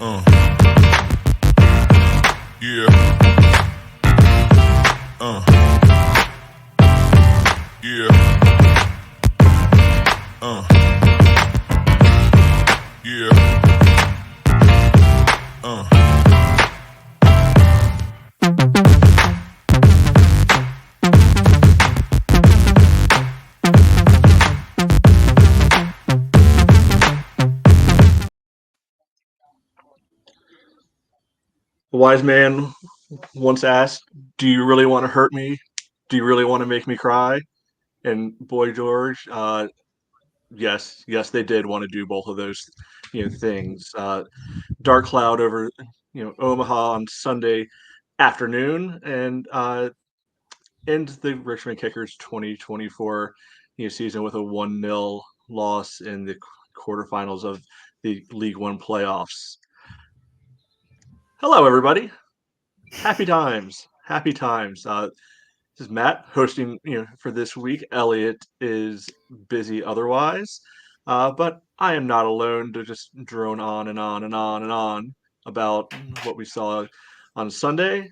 Uh, yeah. Yeah. Yeah. A wise man once asked, "Do you really want to hurt me? Do you really want to make me cry?" And Boy George, yes, yes, they did want to do both of those, things. Dark cloud over, Omaha on Sunday afternoon, and ends the Richmond Kickers 2024 season with a 1-0 loss in the quarterfinals of the League One playoffs. Hello, everybody. Happy times. Happy times. This is Matt hosting, for this week. Elliot is busy otherwise, but I am not alone to just drone on and on and on and on about what we saw on Sunday.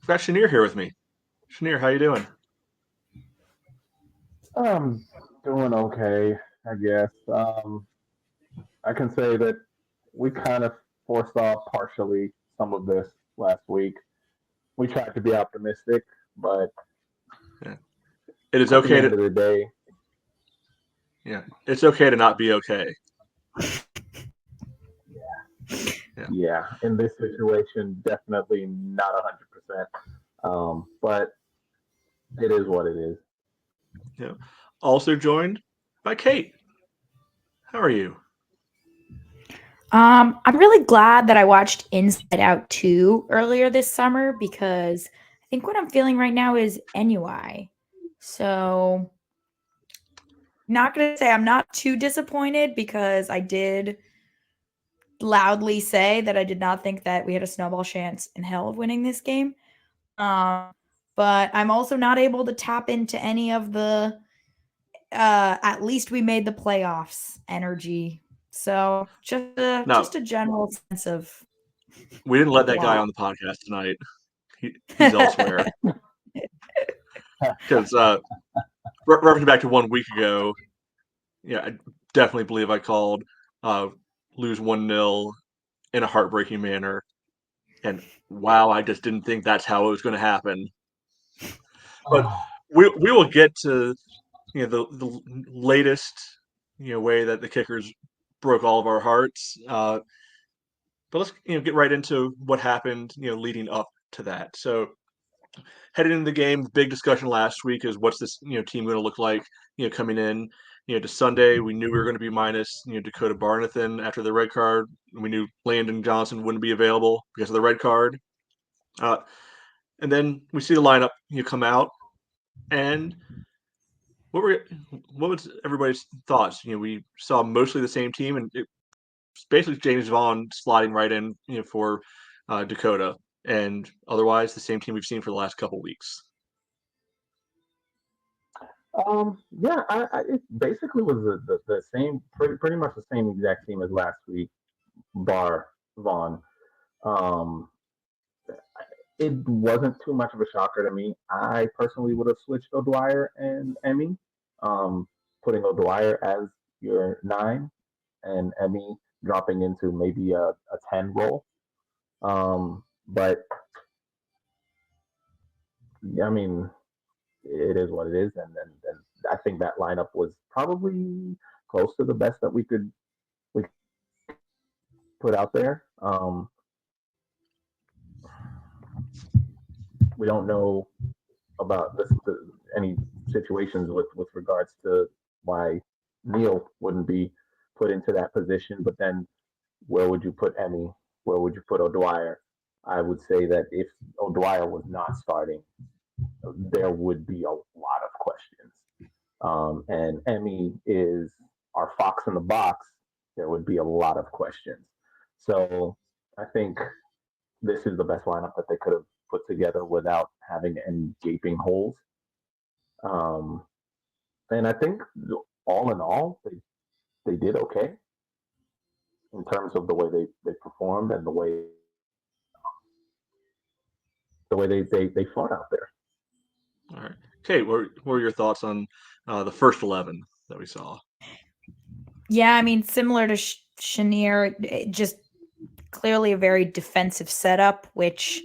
I've got Shanier here with me. Shanier, how you doing? I'm doing okay, I guess. I can say that we kind of foresaw partially some of this last week. We tried to be optimistic, but Yeah. It is at the okay end to of the day, yeah. It's okay to not be okay. Yeah. yeah, in this situation, definitely not 100%. But it is what it is. Yeah. Also joined by Kate. How are you? I'm really glad that I watched Inside Out 2 earlier this summer because I think what I'm feeling right now is NUI. So, not going to say I'm not too disappointed because I did loudly say that I did not think that we had a snowball chance in hell of winning this game. Um, but I'm also not able to tap into any of the at least we made the playoffs energy. So, No, just a general sense of we didn't let that guy blah. on the podcast tonight. He's elsewhere. Because referencing back to 1 week ago, yeah, I definitely believe I called uh, lose 1-0 in a heartbreaking manner. And wow, I just didn't think that's how it was going to happen. But we will get to the latest way that the Kickers broke all of our hearts. But let's get right into what happened leading up to that. So heading into the game, the big discussion last week is what's this team going to look like coming in to Sunday. We knew we were going to be minus Dakota Barnathan after the red card. We knew Landon Johnson wouldn't be available because of the red card. Uh, and then we see the lineup come out, and what were what was everybody's thoughts? We saw mostly the same team, and it's basically James Vaughn sliding right in for Dakota, and otherwise the same team we've seen for the last couple weeks. Yeah, it basically was the same, pretty much the same exact team as last week, bar Vaughn. Um, it wasn't too much of a shocker to me. I personally would have switched O'Dwyer and Emmy, um, putting O'Dwyer as your nine and Emmy dropping into maybe a 10 role. But I mean, it is what it is, and I think that lineup was probably close to the best that we put out there. We don't know about any situations with regards to why Neil wouldn't be put into that position. But then, where would you put Emmy? Where would you put O'Dwyer? I would say that if O'Dwyer was not starting, there would be a lot of questions. And Emmy is our fox in the box. There would be a lot of questions. So I think this is the best lineup that they could have put together without having any gaping holes. Um, and I think all in all, they did okay. in terms of the way they performed and the way they fought out there. All right. Kate, what were your thoughts on the first 11 that we saw? Yeah, I mean, similar to Chenier, just clearly a very defensive setup, which,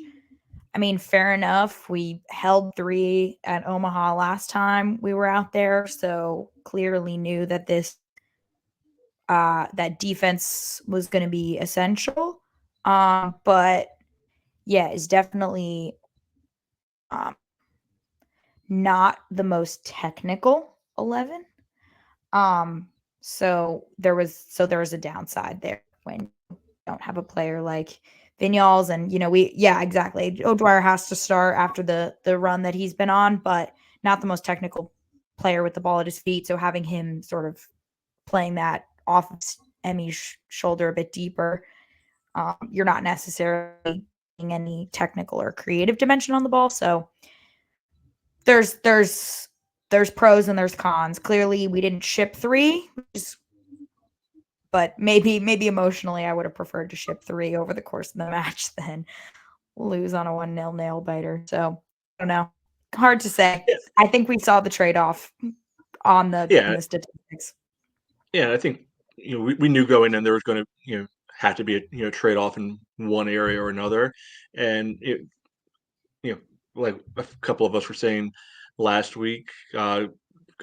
I mean, fair enough. We held 3 at Omaha last time we were out there, so clearly knew that that defense was going to be essential. But yeah, it's definitely not the most technical 11. So there was a downside there when you don't have a player like Vinyals, and exactly. O'Dwyer has to start after the run that he's been on, but not the most technical player with the ball at his feet. So having him sort of playing that off of Emmy's shoulder a bit deeper, you're not necessarily getting any technical or creative dimension on the ball. So there's pros and there's cons. Clearly, we didn't ship 3, but maybe emotionally, I would have preferred to ship 3 over the course of the match than lose on a 1-0 nail biter. So I don't know. Hard to say. Yeah. I think we saw the trade-off on the statistics. Yeah, I think we knew going in there was going to have to be a trade-off in one area or another, and like a couple of us were saying last week, go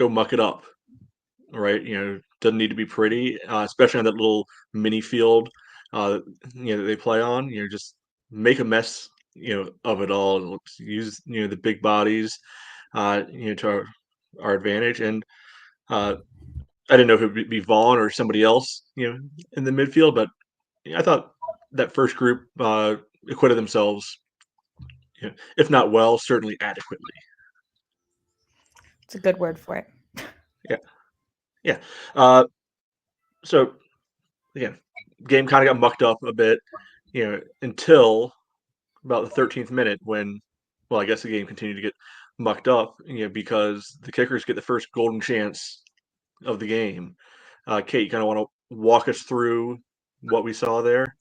muck it up, right? Doesn't need to be pretty, especially on that little mini field, that they play on. Just make a mess, of it all. Use the big bodies, to our advantage. And I didn't know if it would be Vaughn or somebody else, in the midfield, but I thought that first group acquitted themselves, if not well, certainly adequately. It's a good word for it. Yeah. So again, game kind of got mucked up a bit, until about the 13th minute when, well, I guess the game continued to get mucked up, because the kickers get the first golden chance of the game. Kate, you kind of want to walk us through what we saw there?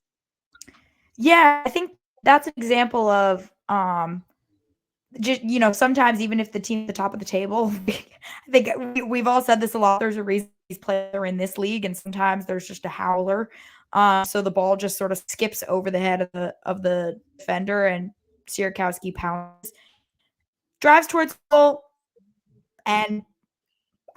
Yeah, I think that's an example of just sometimes even if the team at the top of the table, I think we've all said this a lot. There's a reason these players are in this league, and sometimes there's just a howler. So the ball just sort of skips over the head of the defender, and Sierkowski pounds, drives towards the goal, and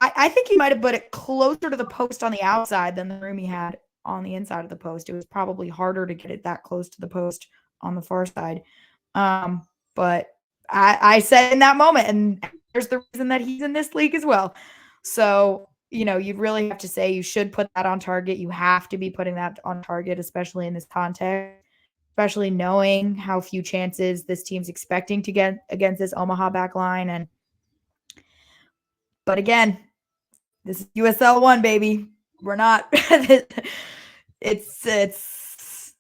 I think he might have put it closer to the post on the outside than the room he had on the inside of the post. It was probably harder to get it that close to the post on the far side. But I said in that moment, and there's the reason that he's in this league as well. So, you'd really have to say you should put that on target. You have to be putting that on target, especially in this context, especially knowing how few chances this team's expecting to get against this Omaha back line. But again, this is USL 1, baby. We're not it's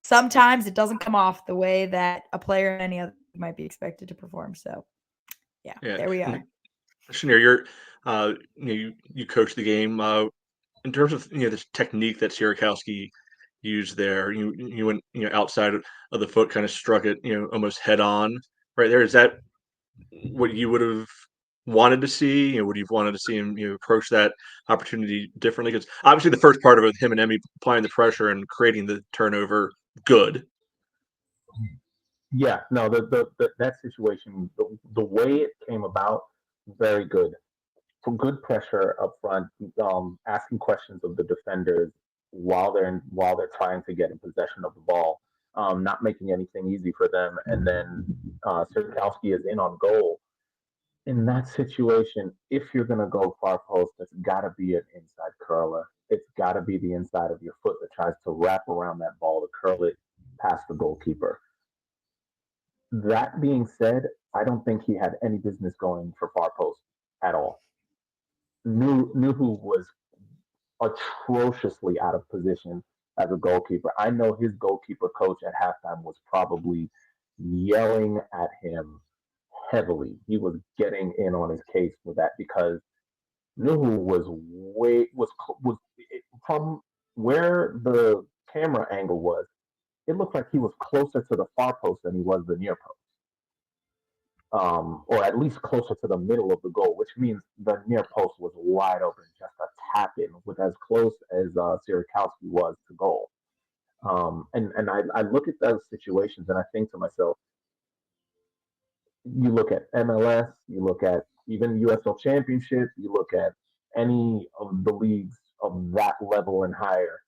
sometimes it doesn't come off the way that a player in any other might be expected to perform. So yeah. There we are. Chenier, you coach the game. In terms of this technique that Sierkowski used there, you went outside of the foot, kind of struck it almost head on right there. Is that what you would have wanted to see? Would you have wanted to see him approach that opportunity differently? Because obviously the first part of it, him and Emmy applying the pressure and creating the turnover, good. Yeah, no, that situation, the way it came about, very good. Some good pressure up front, asking questions of the defenders while they're trying to get in possession of the ball, not making anything easy for them, and then Sierkowski is in on goal. In that situation, if you're gonna go far post, it's got to be an inside curler. It's got to be the inside of your foot that tries to wrap around that ball to curl it past the goalkeeper. That being said, I don't think he had any business going for far post at all. Nuhu was atrociously out of position as a goalkeeper. I know his goalkeeper coach at halftime was probably yelling at him heavily. He was getting in on his case for that because Nuhu was from where the camera angle was, it looked like he was closer to the far post than he was the near post. Or at least closer to the middle of the goal, which means the near post was wide open, just a tap in with as close as Sierikowski was to goal. And I look at those situations and I think to myself, you look at MLS, you look at even USL Championship, you look at any of the leagues of that level and higher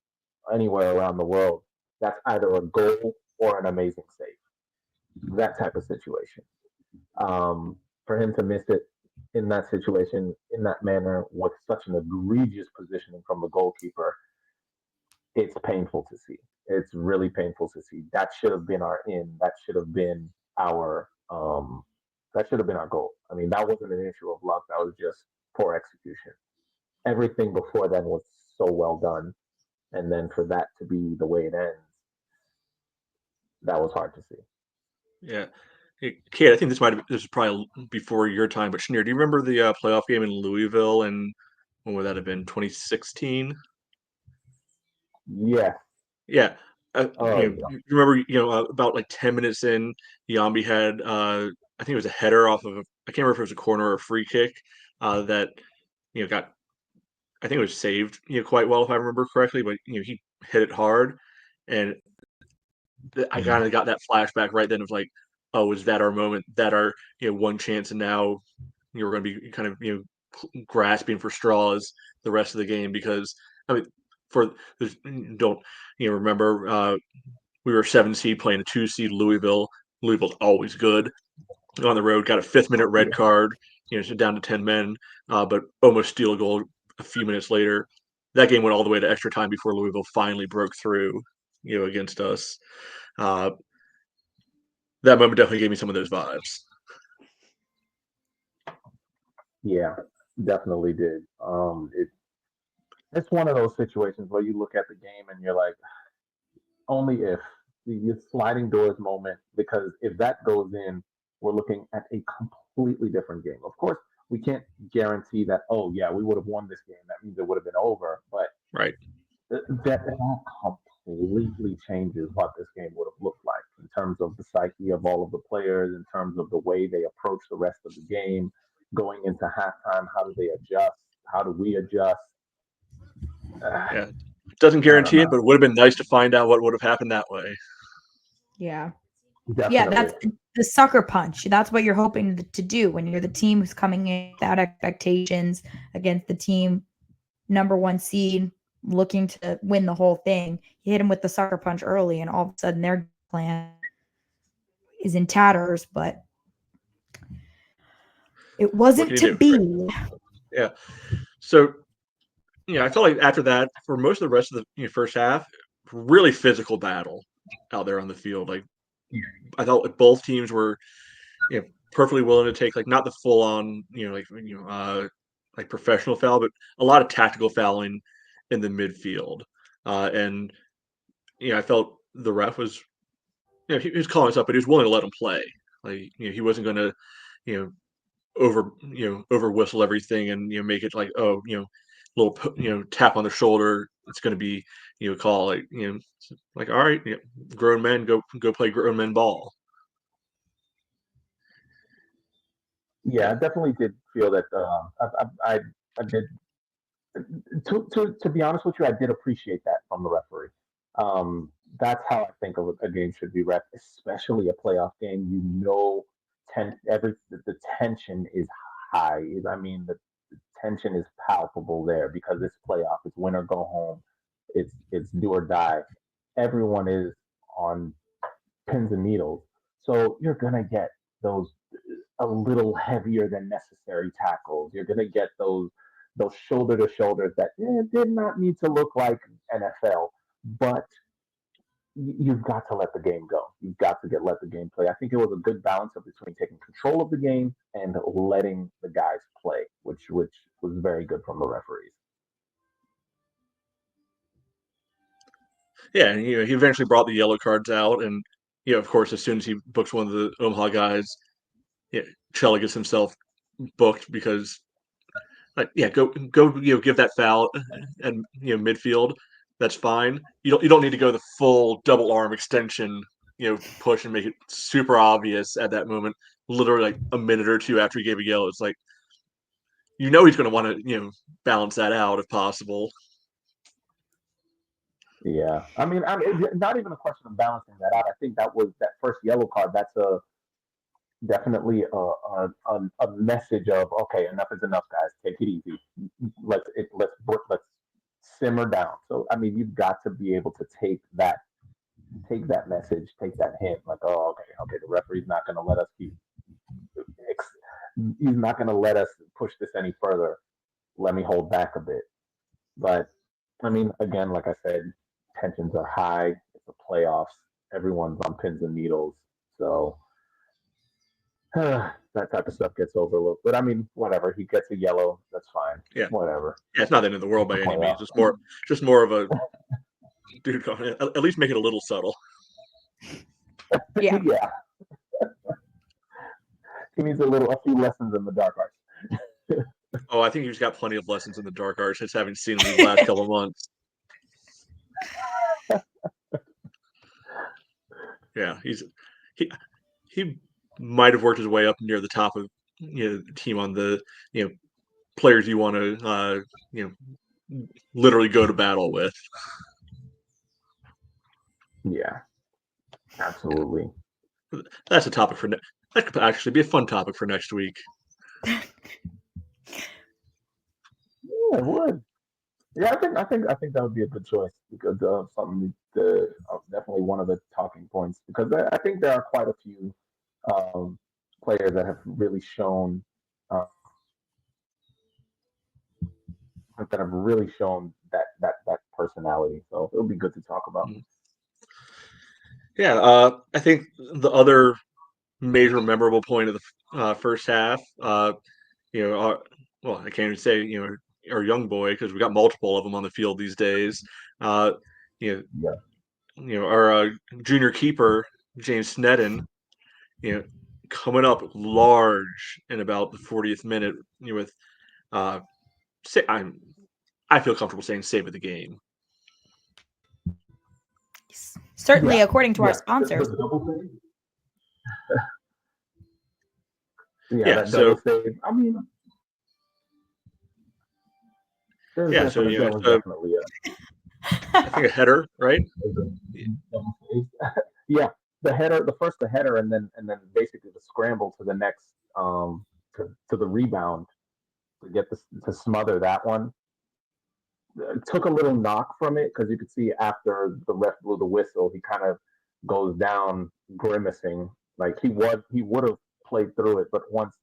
anywhere around the world, that's either a goal or an amazing save. That type of situation. For him to miss it in that situation, in that manner, with such an egregious positioning from the goalkeeper, it's painful to see. It's really painful to see. That should have been our in. That should have been our goal. I mean, that wasn't an issue of luck. That was just poor execution. Everything before then was so well done, and then for that to be the way it ends, that was hard to see. Yeah. Hey, Kate, I think this is probably before your time, but Shanir, do you remember the playoff game in Louisville, and when would that have been? 2016? Yeah. Yeah. Oh, You remember, about like 10 minutes in, Yambi had, I think it was a header off of, I can't remember if it was a corner or a free kick that, got, I think it was saved, quite well, if I remember correctly, but, he hit it hard. And I kind of got that flashback right then of like, oh, is that our moment? That our one chance, and now we're going to be kind of grasping for straws the rest of the game, because I mean, for don't remember we were 7 seed playing a 2 seed Louisville. Louisville's always good on the road. Got a 5th-minute red card, so down to 10 men, but almost steal a goal a few minutes later. That game went all the way to extra time before Louisville finally broke through, against us. That moment definitely gave me some of those vibes. yeah, definitely did. It's one of those situations where you look at the game and you're like, only if the sliding doors moment, because if that goes in, we're looking at a completely different game. Of course, we can't guarantee that, oh, yeah, we would have won this game. That means it would have been over. But Right. that completely changes what this game would have looked like in terms of the psyche of all of the players, in terms of the way they approach the rest of the game. Going into halftime, how do they adjust? How do we adjust? Yeah. Doesn't guarantee it, but it would have been nice to find out what would have happened that way. Yeah. Definitely. Yeah, that's the sucker punch. That's what you're hoping to do when you're the team who's coming in without expectations against the team number 1 seed looking to win the whole thing. You hit them with the sucker punch early, and all of a sudden their plan is in tatters, but it wasn't to be. Yeah. So, I felt like after that, for most of the rest of the first half, really physical battle out there on the field. Like, I thought like both teams were, perfectly willing to take like not the full on, like professional foul, but a lot of tactical fouling in the midfield. And I felt the ref was, he was calling us up, but he was willing to let him play. Like, he wasn't going to, over whistle everything and make it like, oh, little tap on the shoulder. It's going to be call like like, all right, grown men go play grown men ball. Yeah, I definitely did feel that. I did. To be honest with you, I did appreciate that from the referee. That's how I think a game should be ref, especially a playoff game. The tension is high. I mean, the tension is palpable there because it's playoff. It's win or go home. It's do or die. Everyone is on pins and needles. So you're gonna get those a little heavier than necessary tackles. You're gonna get those shoulder to shoulders that did not need to look like NFL, but you've got to let the game go. You've got to let the game play. I think it was a good balance of between taking control of the game and letting the guys play, which was very good from the referees. Yeah, and he eventually brought the yellow cards out, and of course, as soon as he books one of the Omaha guys, Chella gets himself booked because, like, go give that foul and midfield, that's fine. You don't need to go the full double arm extension, push and make it super obvious at that moment. Literally like a minute or two after he gave a yellow, it's like he's going to want to balance that out if possible. Yeah, I mean, it's not even a question of balancing that out. I think that first yellow card. That's definitely a message of, okay, enough is enough, guys. Take it easy. Let's simmer down. So I mean, you've got to be able to take that message, take that hint. Like, oh, okay, the referee's not going to let us he's not going to let us push this any further. Let me hold back a bit. But I mean, again, like I said, tensions are high. It's the playoffs. Everyone's on pins and needles. So that type of stuff gets overlooked. But I mean, whatever. He gets a yellow. That's fine. Yeah. Whatever. Yeah, it's not the end of the world by any means. It's just more of a dude. At least make it a little subtle. Yeah. Yeah. He needs a few lessons in the dark arts. Oh, I think he's got plenty of lessons in the dark arts. Just haven't seen him these last couple of months. Yeah, he might have worked his way up near the top of the team on the players you want to literally go to battle with. Yeah, absolutely. That's a topic for that could actually be a fun topic for next week. Yeah, it would. Yeah, I think that would be a good choice because something definitely one of the talking points because I think there are quite a few players that have really shown that personality. So it'll be good to talk about. Yeah, I think the other major memorable point of the first half, I can't even say our young boy because we got multiple of them on the field these days. Our junior keeper James Sneddon, coming up large in about the 40th minute with, I feel comfortable saying save of the game. Certainly, according to our sponsors. The double save. That so double save. I mean, definitely I think a header, right? Yeah, the header, and then basically the scramble to the next to the rebound to get to smother that one. It took a little knock from it because you could see after the ref blew the whistle, he kind of goes down grimacing, like he would have played through it, but once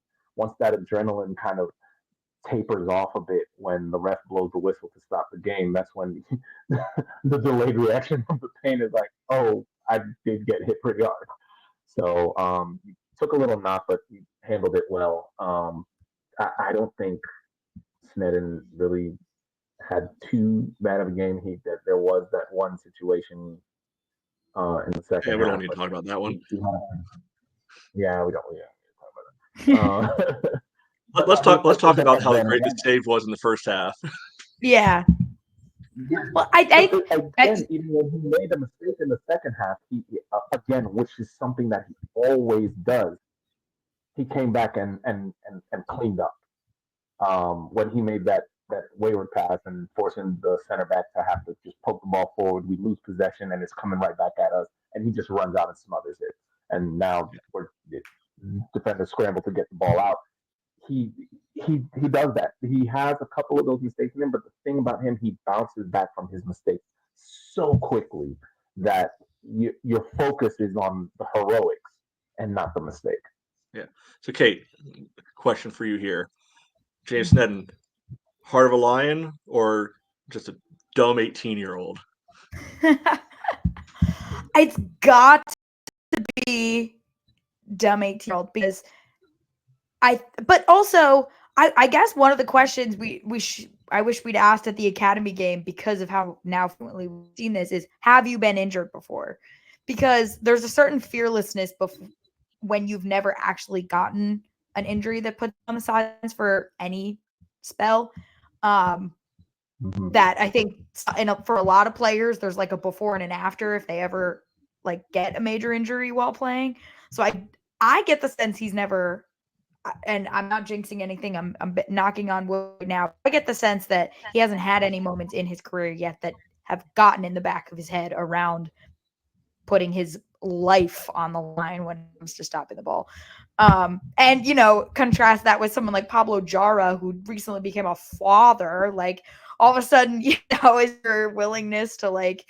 that adrenaline kind of tapers off a bit when the ref blows the whistle to stop the game, that's when the delayed reaction from the pain is like, oh, I did get hit pretty hard. So he took a little knock, but he handled it well. I don't think Sneddon really had too bad of a game. There was that one situation in the second half. We don't need to talk about that one. Yeah, we don't. Yeah, let's talk about how great the save was in the first half. Yeah. Well, again, even when he made a mistake in the second half, he again, which is something that he always does, he came back and cleaned up. When he made that wayward pass and forcing the center back to have to just poke the ball forward, we lose possession and it's coming right back at us, and he just runs out and smothers it. And now defenders scramble to get the ball out. He does that. He has a couple of those mistakes in him, but the thing about him, he bounces back from his mistakes so quickly that your focus is on the heroics and not the mistake. Yeah. So, Kate, question for you here: James Sneddon, heart of a lion or just a dumb 18-year-old? It's got to be dumb 18-year-old because but also I guess one of the questions I wish we'd asked at the Academy game because of how now frequently we've seen this is, have you been injured before? Because there's a certain fearlessness when you've never actually gotten an injury that puts on the sidelines for any spell. Mhm. that I think for a lot of players, there's like a before and an after if they ever like get a major injury while playing. So I get the sense he's never, and I'm not jinxing anything. I'm knocking on wood now. I get the sense that he hasn't had any moments in his career yet that have gotten in the back of his head around putting his life on the line when it comes to stopping the ball. And contrast that with someone like Pablo Jara, who recently became a father. Like all of a sudden, is your willingness to like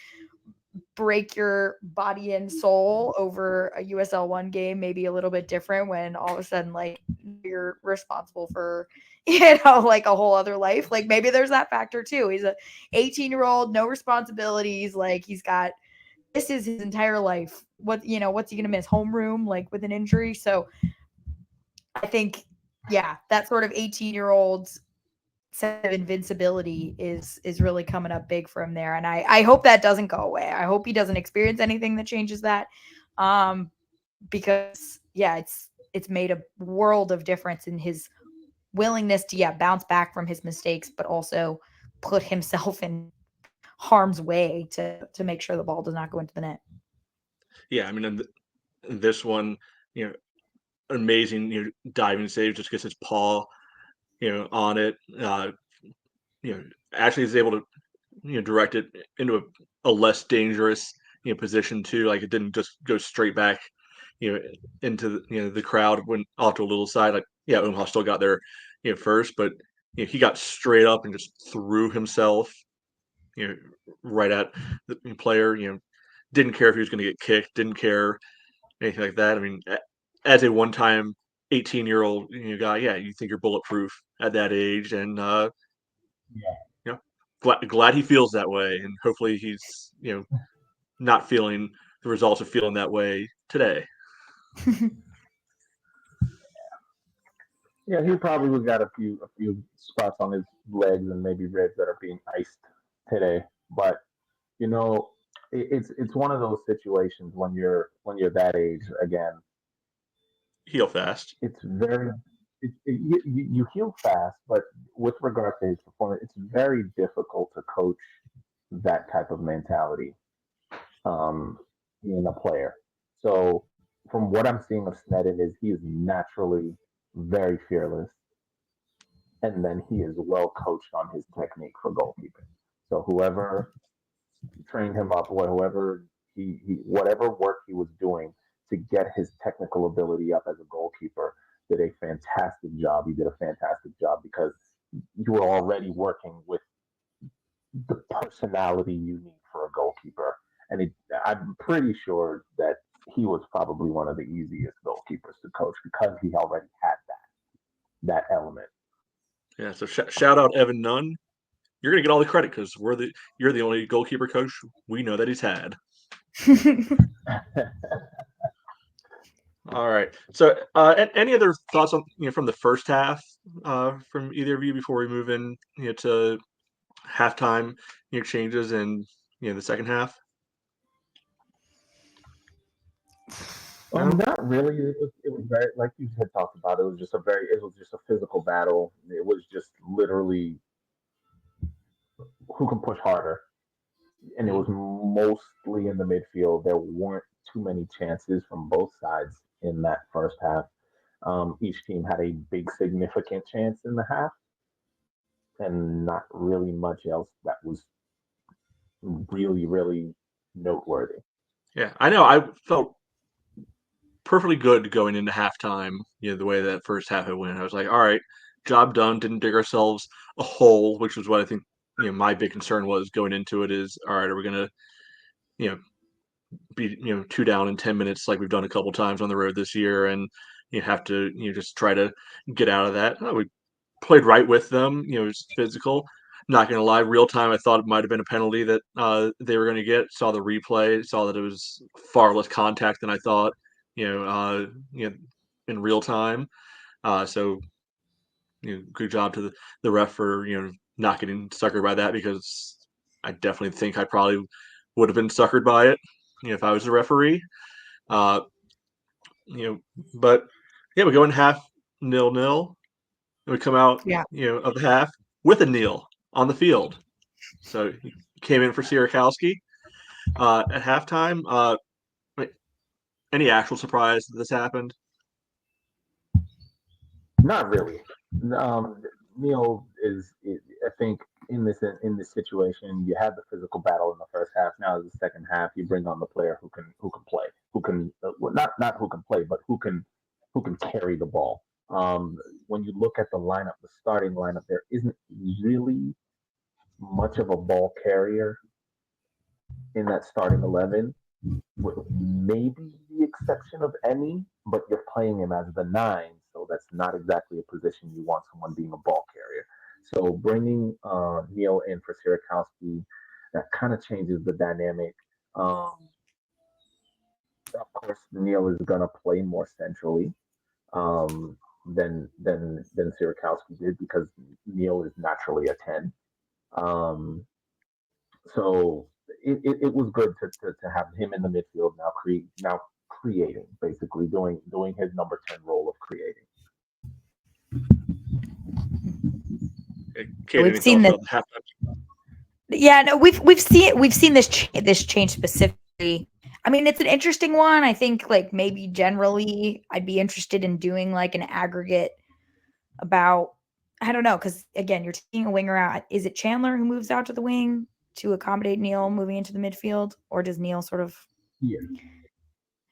break your body and soul over a USL1 game maybe a little bit different when all of a sudden like you're responsible for like a whole other life. Like maybe there's that factor too. He's a 18-year-old, no responsibilities, like this is his entire life. What's he gonna miss? Homeroom, like with an injury. So I think, that sort of 18-year-old sense of invincibility is really coming up big for him there. And I hope that doesn't go away. I hope he doesn't experience anything that changes that. Because it's made a world of difference in his willingness to bounce back from his mistakes, but also put himself in harm's way to make sure the ball does not go into the net. Yeah, I mean, in this one, amazing, diving save just gets his paw, on it. Actually is able to, direct it into a less dangerous, position too. Like it didn't just go straight back, into the crowd when off to a little side. Like Omaha still got there, first, but he got straight up and just threw himself, right at the player. Didn't care if he was going to get kicked. Didn't care anything like that. I mean, as a one-time 18-year-old guy, you think you're bulletproof at that age, and Yeah. glad he feels that way, and hopefully he's not feeling the results of feeling that way today. Yeah, he probably got a few spots on his legs and maybe ribs that are being iced today. But you know, it's one of those situations when you're that age again. Heal fast. It's very you heal fast, but with regard to his performance, it's very difficult to coach that type of mentality um, in a player. So from what I'm seeing of Sneddon is he is naturally very fearless, and then he is well coached on his technique for goalkeeping. So whoever trained him up, or whoever whatever work he was doing to get his technical ability up as a goalkeeper, did a fantastic job. He did a fantastic job because you were already working with the personality you need for a goalkeeper. And I'm pretty sure that he was probably one of the easiest goalkeepers to coach because he already had that element. Yeah. So shout out Evan Nunn. You're gonna get all the credit because you're the only goalkeeper coach we know that he's had. All right. So, any other thoughts on from the first half from either of you before we move in to halftime changes and the second half? No? Not really. It was very, like you had talked about. It was just a physical battle. It was just literally who can push harder, and it was mostly in the midfield. There weren't too many chances from both sides in that first half. Each team had a big significant chance in the half, and not really much else that was really, really noteworthy. Yeah, I know. I felt perfectly good going into halftime. The way that first half had went, I was like, all right, job done. Didn't dig ourselves a hole, which was what I think. My big concern was going into it is, all right, are we gonna you know be two down in 10 minutes like we've done a couple times on the road this year, and you have to just try to get out of that. We played right with them. It was physical. Not gonna lie, real time, I thought it might have been a penalty that they were going to get. Saw the replay, saw that it was far less contact than I thought. In real time. So good job to the ref for not getting suckered by that, because I definitely think I probably would have been suckered by it if I was the referee. Uh, but we go in half 0-0. And we come out Yeah. of the half with a kneel on the field. So he came in for Sierakowski at halftime. Any actual surprise that this happened? Not really. Neil is, I think, in this situation, you have the physical battle in the first half. Now, in the second half, you bring on the player who can play, who can well, not who can play, but who can carry the ball. When you look at the lineup, the starting lineup, there isn't really much of a ball carrier in that starting 11, with maybe the exception of Emmy, but you're playing him as the nine, so that's not exactly a position you want someone being a ball carrier. So bringing Neil in for Sierakowski, that kind of changes the dynamic. Um, of course, Neil is going to play more centrally um, than Sierakowski did because Neil is naturally a 10. Um, so it was good to have him in the midfield now creating, basically doing his number 10 role of creating. Kate, We've seen this. Yeah, no, we've seen this change specifically. I mean, it's an interesting one. I think like maybe generally I'd be interested in doing like an aggregate about, I don't know, because again, you're taking a winger out. Is it Chandler who moves out to the wing to accommodate Neil moving into the midfield, or does Neil sort of? Yeah,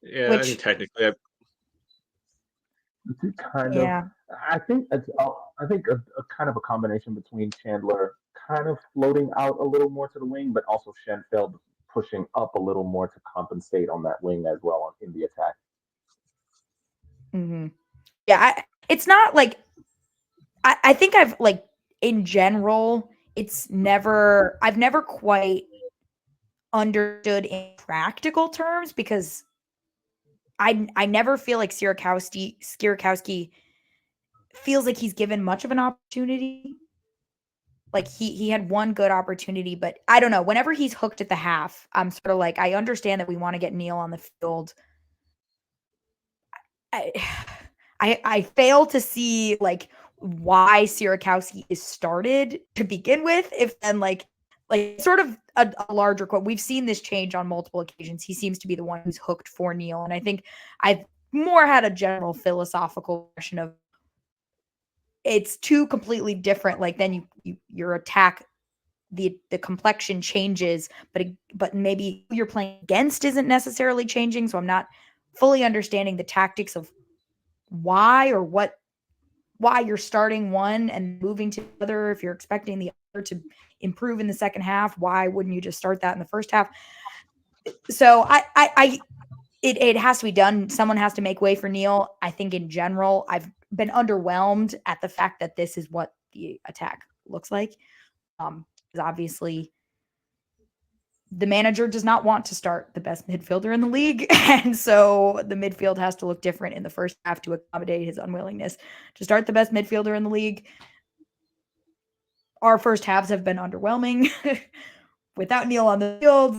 Yeah, I think technically, it's kind of. Yeah. I think a kind of a combination between Chandler kind of floating out a little more to the wing, but also Schenfeld pushing up a little more to compensate on that wing as well in the attack. Mm-hmm. Yeah, it's not like I think I've like in general, I've never quite understood in practical terms because I never feel like Sierakowski feels like he's given much of an opportunity. Like he had one good opportunity, but I don't know. Whenever he's hooked at the half, I'm sort of like, I understand that we want to get Neil on the field. I I fail to see like why Sierakowski is started to begin with. If then like sort of a larger quote, we've seen this change on multiple occasions. He seems to be the one who's hooked for Neil, and I think I've more had a general philosophical question of it's two completely different. Like then your attack. The complexion changes, but maybe who you're playing against isn't necessarily changing. So I'm not fully understanding the tactics of why you're starting one and moving to the other. If you're expecting the other to improve in the second half, why wouldn't you just start that in the first half? So it has to be done. Someone has to make way for Neil. I think in general, I've been underwhelmed at the fact that this is what the attack looks like. Because obviously the manager does not want to start the best midfielder in the league. And so the midfield has to look different in the first half to accommodate his unwillingness to start the best midfielder in the league. Our first halves have been underwhelming. Without Neil on the field,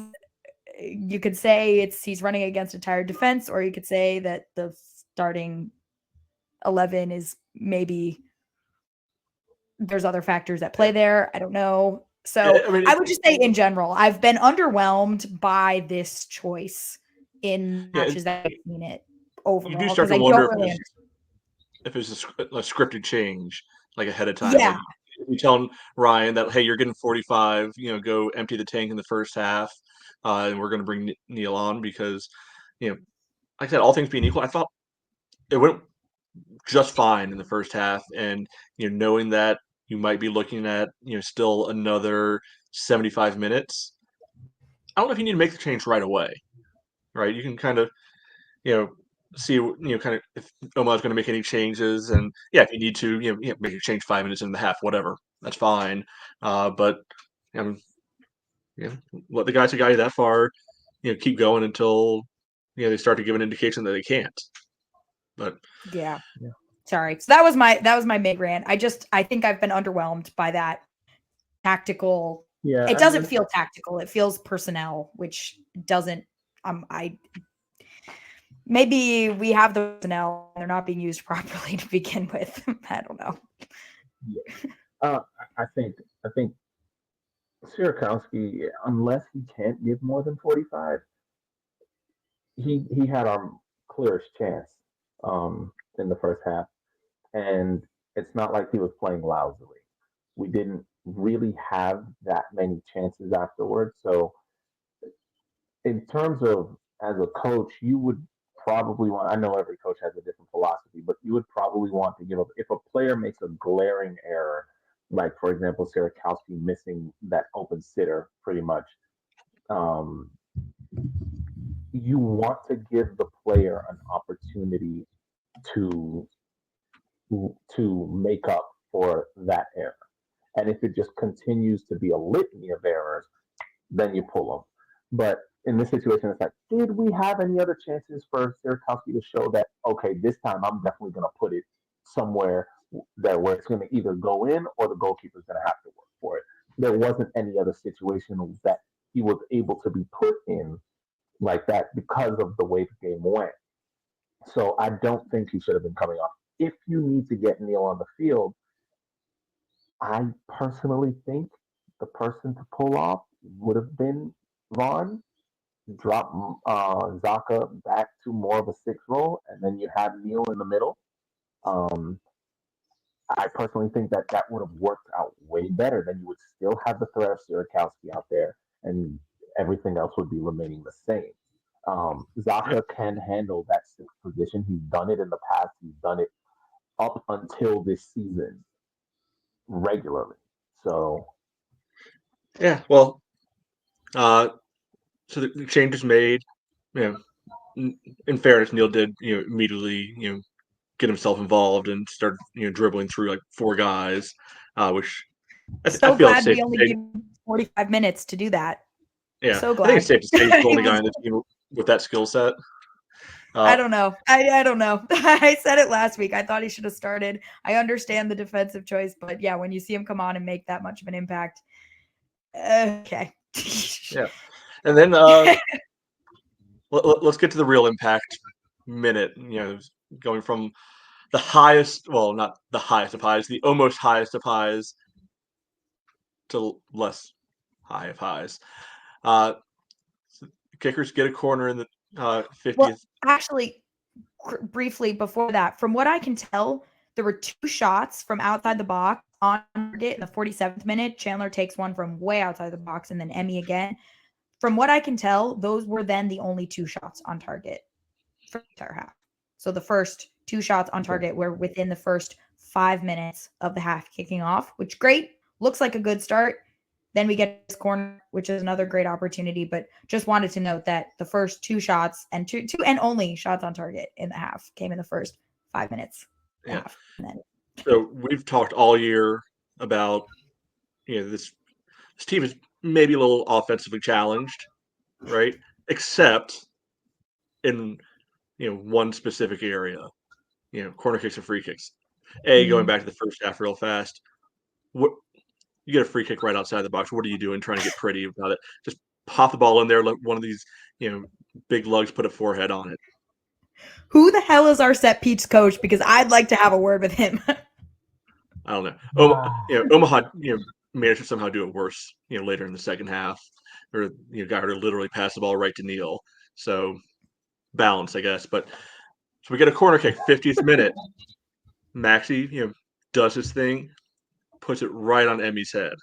you could say he's running against a tired defense, or you could say that the starting 11 is maybe there's other factors at play there. I don't know. So I would just say in general, I've been underwhelmed by this choice in matches that I've seen it overall. You do start to wonder if it's a scripted change, like ahead of time. Yeah. Like you telling Ryan that, hey, you're getting 45, go empty the tank in the first half, and we're going to bring Neil on because, like I said, all things being equal, I thought it went just fine in the first half. And, knowing that you might be looking at, still another 75 minutes. I don't know if you need to make the change right away, right? You can kind of, see, kind of if Omaha's going to make any changes. And yeah, if you need to, make a change 5 minutes in the half, whatever, that's fine. But, let the guys who got you that far, keep going until, they start to give an indication that they can't. But yeah. Sorry. So that was my big rant. I think I've been underwhelmed by that tactical. Yeah. It doesn't feel tactical. It feels personnel, which doesn't maybe we have the personnel and they're not being used properly to begin with. I don't know. Yeah. I think Sierakowski, unless he can't give more than 45, he had our clearest chance in the first half, and it's not like he was playing lousily. We didn't really have that many chances afterwards. So, in terms of as a coach, you would probably want. I know every coach has a different philosophy, but you would probably want to give up if a player makes a glaring error, like for example, Sierakowski missing that open sitter, pretty much. Um, you want to give the player an opportunity to to make up for that error. And if it just continues to be a litany of errors, then you pull them. But in this situation, it's like, did we have any other chances for Sierkowski to show that, okay, this time I'm definitely going to put it somewhere that where it's going to either go in or the goalkeeper's going to have to work for it. There wasn't any other situation that he was able to be put in like that because of the way the game went. So I don't think he should have been coming off. If you need to get Neil on the field, I personally think the person to pull off would have been Vaughn. Drop Zaka back to more of a six role, and then you have Neil in the middle. Um, I personally think that that would have worked out way better. Then you would still have the threat of Sierakowski out there, and everything else would be remaining the same. Zaka can handle that sixth position. He's done it in the past. He's done it up until this season regularly. So Yeah, well, so the change is made. You know, in fairness, Neil did immediately get himself involved and start dribbling through like four guys, which I So feel it's glad safe we to only say. give him 45 minutes to do that. Yeah, So I think it's glad. safe to say he's the only It guy was- on the team with that skill set. I don't know. I don't know. I said it last week. I thought he should have started. I understand the defensive choice, but yeah, when you see him come on and make that much of an impact, okay. Yeah, and then let's get to the real impact minute. Going from the highest, well, not the highest of highs, the almost highest of highs to less high of highs. Kickers get a corner in the 50th. Well, actually, briefly before that, from what I can tell, there were two shots from outside the box on target in the 47th minute. Chandler takes one from way outside the box, and then Emmy again. From what I can tell, those were then the only two shots on target for the entire half. So the first two shots on target were within the first 5 minutes of the half kicking off, which great. Looks like a good start. Then we get this corner, which is another great opportunity. But just wanted to note that the first two shots and two and only shots on target in the half came in the first 5 minutes. Yeah. Half, and then So we've talked all year about this team is maybe a little offensively challenged, right? Except in one specific area, corner kicks and free kicks. Going back to the first half real fast, what you get a free kick right outside the box. What are you doing trying to get pretty about it? Just pop the ball in there, let one of these big lugs put a forehead on it. who the hell is our set piece coach? Because I'd like to have a word with him. I don't know. Omaha, managed to somehow do it worse, later in the second half, or got her to literally pass the ball right to Neil. So balance, I guess. But so we get a corner kick, 50th minute. Maxey, does his thing, puts it right on Emmy's head.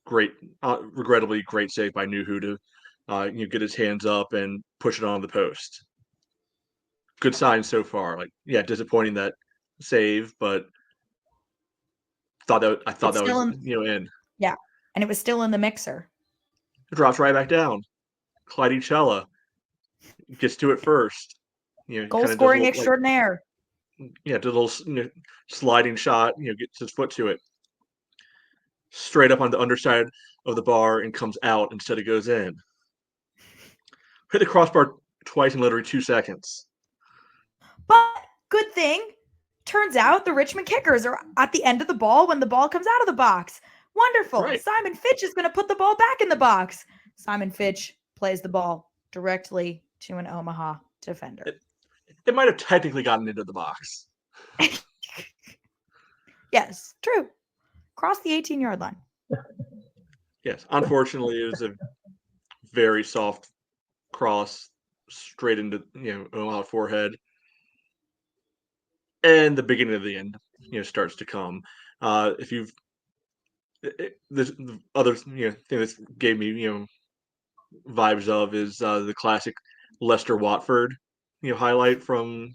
Great, regrettably, great save by Nuhu to get his hands up and push it on the post. Good sign so far. Disappointing that save, but I thought that was in. Yeah, and it was still in the mixer. It drops right back down. Clyde Chella gets to it first. Goal scoring extraordinaire. Did a little sliding shot. Gets his foot to it. Straight up on the underside of the bar and comes out instead of goes in. Hit the crossbar twice in literally 2 seconds. But good thing, turns out the Richmond kickers are at the end of the ball when the ball comes out of the box. Wonderful. Right. Simon Fitch is going to put the ball back in the box. Simon Fitch plays the ball directly to an Omaha defender. It might have technically gotten into the box. Yes, true. Cross the 18-yard line. Yes, unfortunately, it was a very soft cross straight into Omaha forehead, and the beginning of the end starts to come. If you've this the other thing that gave me vibes of is the classic Lester Watford highlight from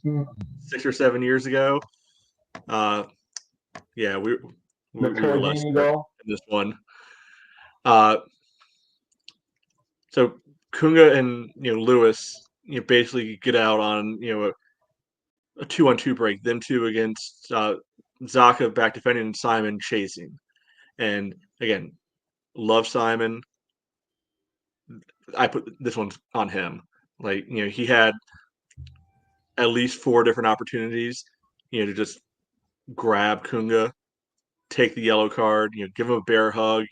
6 or 7 years ago. Yeah, we The were Troy Lester goal. in this one. So Kunga and Lewis basically get out on a 2-on-2 break. Them two against Zaka back defending and Simon chasing. And again, love Simon. I put this one's on him. Like he had at least 4 different opportunities to just grab Kunga, take the yellow card, give him a bear hug.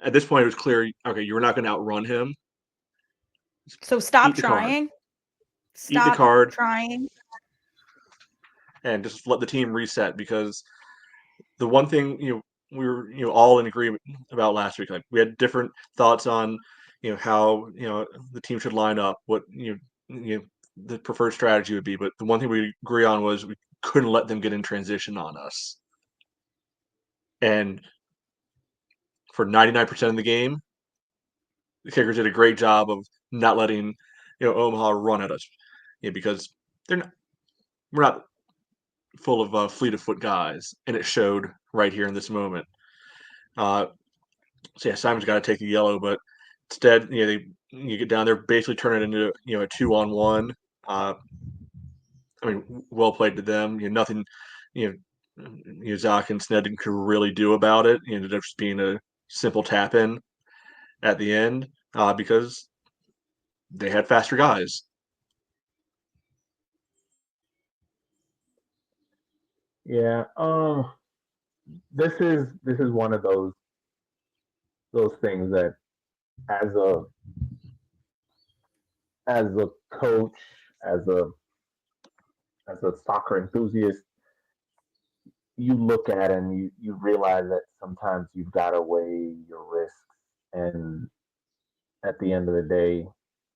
At this point, it was clear. Okay, you were not going to outrun him. So stop Eat the card. trying. Eat the Stop card. trying. And just let the team reset, because the one thing we were all in agreement about last week, like we had different thoughts on how the team should line up, what the preferred strategy would be, but the one thing we agree on was we couldn't let them get in transition on us. And for 99% of the game, the Kickers did a great job of not letting Omaha run at us, because we're not full of fleet of foot guys, and it showed right here in this moment. So yeah, Simon's got to take the yellow, but instead, you get down there, basically turn it into a 2-on-1. I mean, well played to them. Nothing, Zach and Sneddon could really do about it. It ended up just being a simple tap in at the end because they had faster guys. Yeah. This is one of those things that as a coach, as a soccer enthusiast, you look at and you realize that sometimes you've got to weigh your risks. And at the end of the day,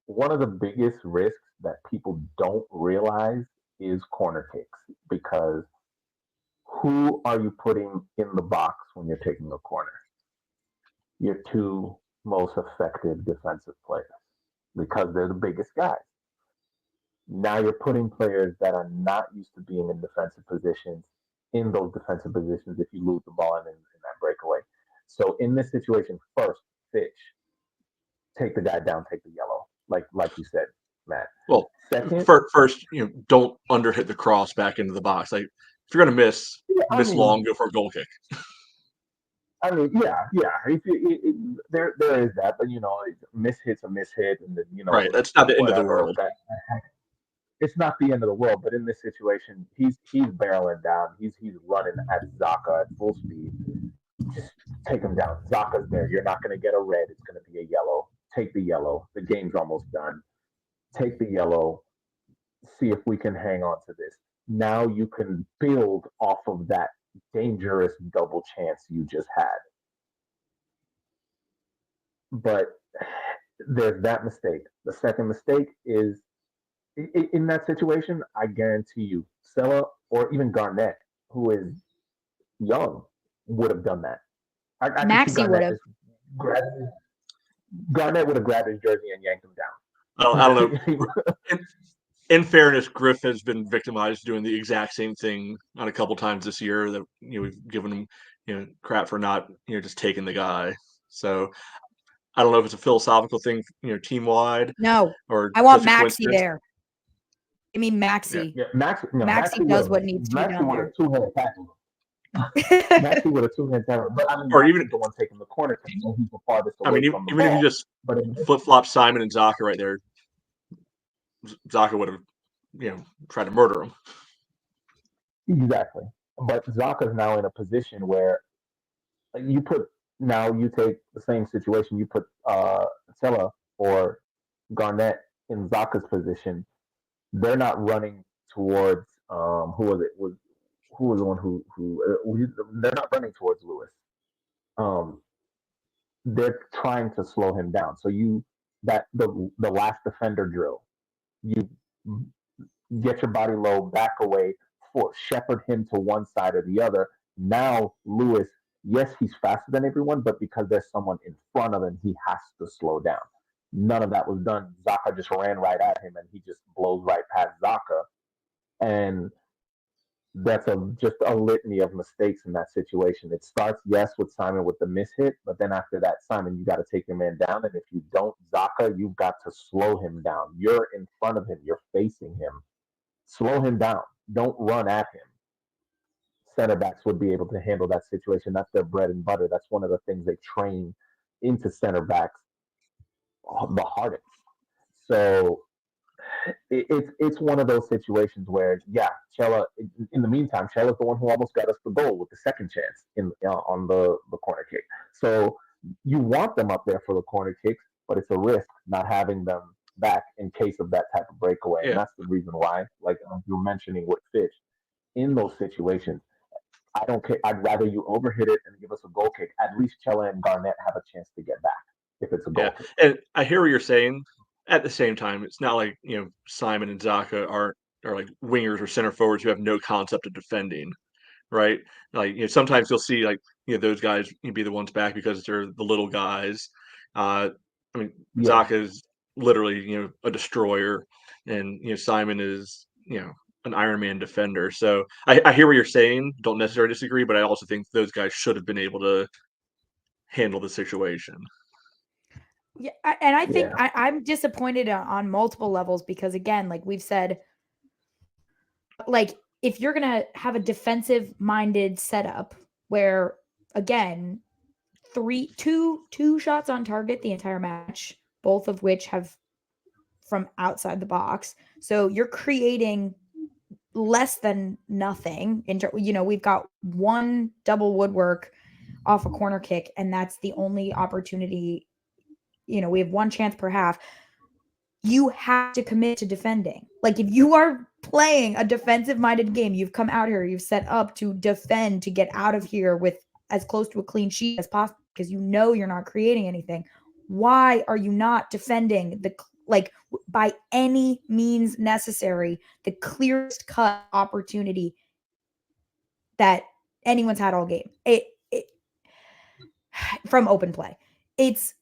one of the biggest risks that people don't realize is corner kicks, because who are you putting in the box when you're taking a corner? Your 2 most effective defensive players, because they're the biggest guys. Now you're putting players that are not used to being in defensive positions in those defensive positions if you lose the ball in that breakaway. So in this situation, first, Fitch, take the guy down, take the yellow, like you said, Matt. Well, second, first, don't underhit the cross back into the box. Like if you're gonna miss long, go for a goal kick. I mean, yeah. There is that, but miss hit's a miss hit, and then right. That's not the end of the world. It's not the end of the world, but in this situation, he's barreling down. He's running at Zaka at full speed. Just take him down. Zaka's there. You're not going to get a red. It's going to be a yellow. Take the yellow. The game's almost done. Take the yellow. See if we can hang on to this. Now you can build off of that dangerous double chance you just had. But there's that mistake. The second mistake is, in that situation, I guarantee you, Sella or even Garnett, who is young, would have done that. I Maxie would have. Garnett would have grabbed his jersey and yanked him down. I don't know. In fairness, Griff has been victimized doing the exact same thing on a couple times this year. That we've given him crap for not just taking the guy. So I don't know if it's a philosophical thing, team wide. No, or I want Maxie there. I mean, Maxie. Yeah, Maxie does what needs to be done there. Maxie with a 2-hand tackle. But I mean, or even the one taking the corner, he's the farthest away. I mean, even if you just flip flop Simon and Zaka right there, Zaka would have, tried to murder him. Exactly. But Zaka's now in a position where you take the same situation, you put Sella or Garnett in Zaka's position. They're not running towards who was it? Who was the one who they're not running towards Lewis. um, they're trying to slow him down. So the last defender drill, you get your body low, back away, for shepherd him to one side or the other. Now Lewis, yes, he's faster than everyone, but because there's someone in front of him, he has to slow down. None of that was done. Zaka just ran right at him, and he just blows right past Zaka. And that's just a litany of mistakes in that situation. It starts, yes, with Simon with the mishit, but then after that, Simon, you got to take your man down. And if you don't, Zaka, you've got to slow him down. You're in front of him, you're facing him. Slow him down. Don't run at him. Center backs would be able to handle that situation. That's their bread and butter. That's one of the things they train into center backs the hardest. So it's one of those situations where, yeah, Chella. In the meantime, Chella's the one who almost got us the goal with the second chance on the corner kick. So you want them up there for the corner kicks, but it's a risk not having them back in case of that type of breakaway. Yeah. And that's the reason why, like you were mentioning with Fitch, in those situations, I don't care. I'd rather you overhit it and give us a goal kick. At least Chella and Garnett have a chance to get back if it's a goal kick. And I hear what you're saying. At the same time, it's not like Simon and Zaka are like wingers or center forwards who have no concept of defending, right? Like sometimes you'll see like those guys be the ones back because they're the little guys. I mean, Yeah. Zaka is literally a destroyer, and Simon is an Iron Man defender. So I hear what you're saying. Don't necessarily disagree, but I also think those guys should have been able to handle the situation. Yeah, and I think Yeah. I'm disappointed on multiple levels because, again, like we've said, like if you're gonna have a defensive-minded setup where, again, two shots on target the entire match, both of which have from outside the box, so you're creating less than nothing. We've got one double woodwork off a corner kick, and that's the only opportunity. We have one chance per half. You have to commit to defending. Like if you are playing a defensive-minded game, you've come out here, you've set up to defend, to get out of here with as close to a clean sheet as possible because you're not creating anything. Why are you not defending by any means necessary, the clearest cut opportunity that anyone's had all game? It from open play. It's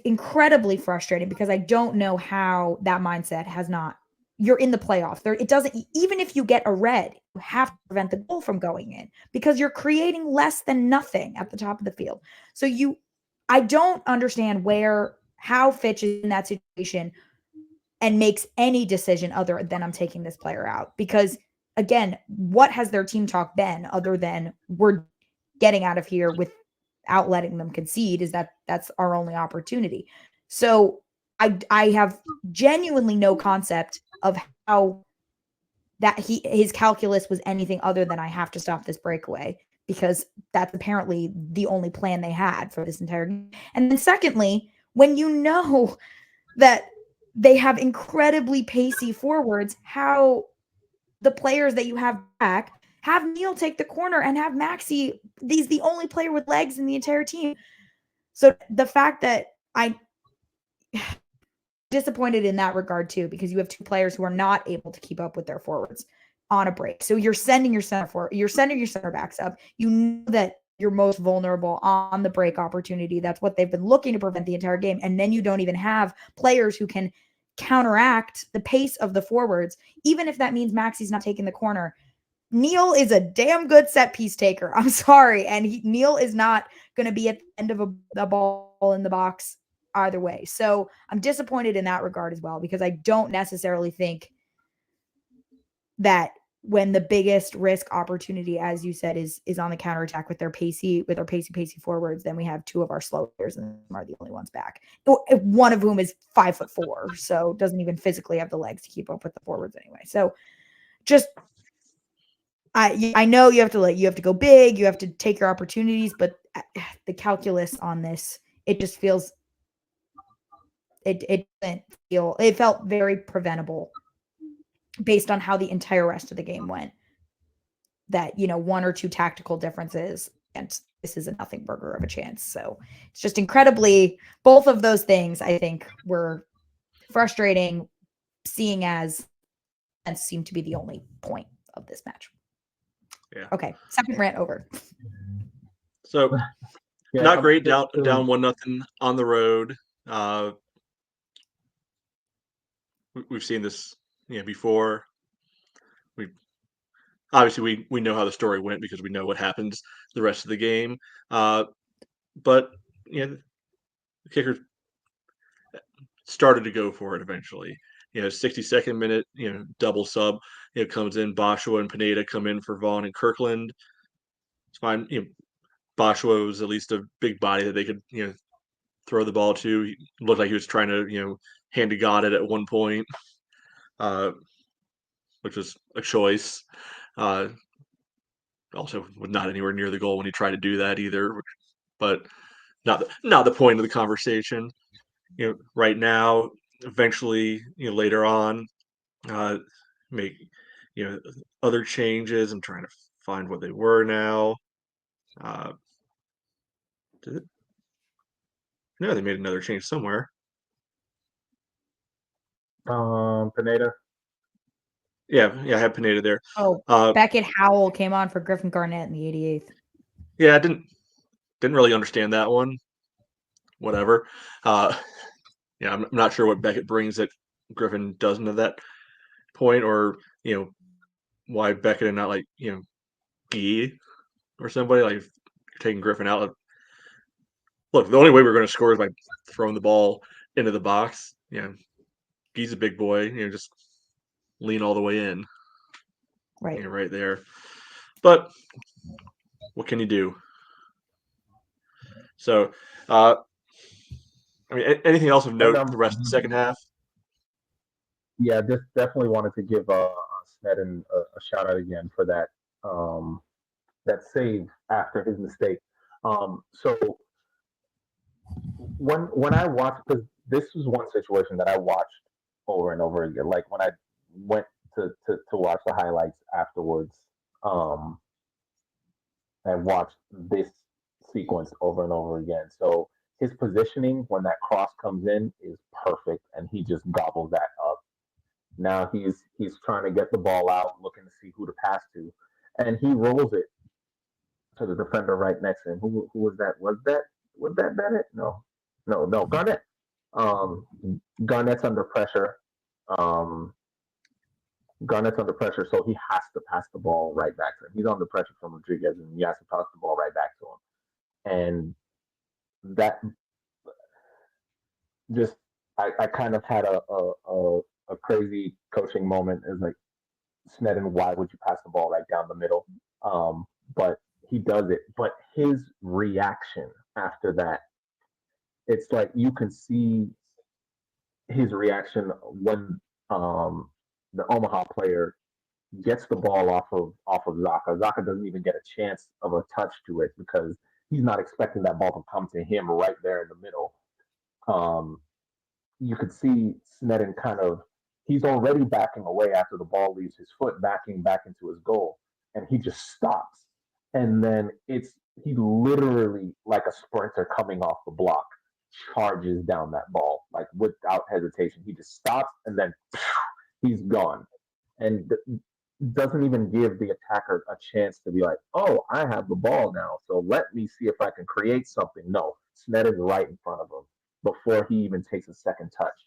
incredibly frustrating because I don't know how that mindset has not. You're in the playoffs. It doesn't, even if you get a red, you have to prevent the goal from going in because you're creating less than nothing at the top of the field. So I don't understand how Fitch is in that situation and makes any decision other than I'm taking this player out. Because again, what has their team talk been other than we're getting out of here without letting them concede? Is that's our only opportunity. So I have genuinely no concept of how that his calculus was anything other than I have to stop this breakaway, because that's apparently the only plan they had for this entire game. And then secondly, when you know that they have incredibly pacey forwards, how the players that you have back have Neil take the corner and have Maxi, he's the only player with legs in the entire team. So the fact that I'm disappointed in that regard too, because you have two players who are not able to keep up with their forwards on a break. So you're sending your center backs up. You know that you're most vulnerable on the break opportunity. That's what they've been looking to prevent the entire game. And then you don't even have players who can counteract the pace of the forwards, even if that means Maxi's not taking the corner. Neil is a damn good set piece taker. I'm sorry. And Neil is not going to be at the end of a ball in the box either way. So I'm disappointed in that regard as well, because I don't necessarily think that when the biggest risk opportunity, as you said, is on the counterattack with their pacey forwards, then we have two of our slow players and are the only ones back. One of whom is 5'4", so doesn't even physically have the legs to keep up with the forwards anyway. So just I know you have to go big, you have to take your opportunities, but the calculus on this, it just feels it felt very preventable based on how the entire rest of the game went. That one or two tactical differences and this is a nothing burger of a chance. So it's just incredibly, both of those things I think were frustrating, seeing as and seemed to be the only point of this match. Yeah. Okay, second rant over. So Yeah, not great. Down it was- 1-0 on the road. We've seen this before. Obviously we know how the story went because we know what happens the rest of the game. But the kicker started to go for it eventually. 62nd minute, double sub, comes in. Boshua and Pineda come in for Vaughn and Kirkland. It's fine. Boshua was at least a big body that they could, throw the ball to. He looked like he was trying to, hand to God it at one point, which was a choice. Also, was not anywhere near the goal when he tried to do that either. But not the point of the conversation. Right now, eventually, later on, make other changes. I'm trying to find what they were now. Did it? No, they made another change somewhere. Pineda. Yeah, I have Pineda there. Oh, Beckett Howell came on for Griffin Garnett in the 88th. Yeah, I didn't really understand that one. Whatever. I'm not sure what Beckett brings that Griffin doesn't at that point, or why Beckett and not Gee or somebody. Like, if you're taking Griffin out. Look, the only way we're going to score is by throwing the ball into the box. Gee's a big boy. Just lean all the way in. Right. Right there. But what can you do? So, anything else of note the rest of the second half? Yeah, just definitely wanted to give Sneddon a shout out again for that save after his mistake. So when I watched, because this was one situation that I watched over and over again. Like when I went to watch the highlights afterwards, and watched this sequence over and over again. So his positioning when that cross comes in is perfect, and he just gobbles that up. Now he's trying to get the ball out, looking to see who to pass to, and he rolls it to the defender right next to him. Who was that? Was that Bennett? No, Garnett. Garnett's under pressure. Um, Garnett's under pressure, so he has to pass the ball right back to him. He's under pressure from Rodriguez, and he has to pass the ball right back to him. And that just, I kind of had a crazy coaching moment. Is like, Sneddon, why would you pass the ball right down the middle? But he does it. But his reaction after that, it's like you can see his reaction when the Omaha player gets the ball off of Zaka. Zaka doesn't even get a chance of a touch to it because he's not expecting that ball to come to him right there in the middle. You could see Sneddon he's already backing away after the ball leaves his foot, backing back into his goal, and he just stops. And then he literally, like a sprinter coming off the block, charges down that ball, like without hesitation. He just stops and then he's gone. And doesn't even give the attacker a chance to be like, oh, I have the ball now, so let me see if I can create something. No, Sneddon's right in front of him before he even takes a second touch.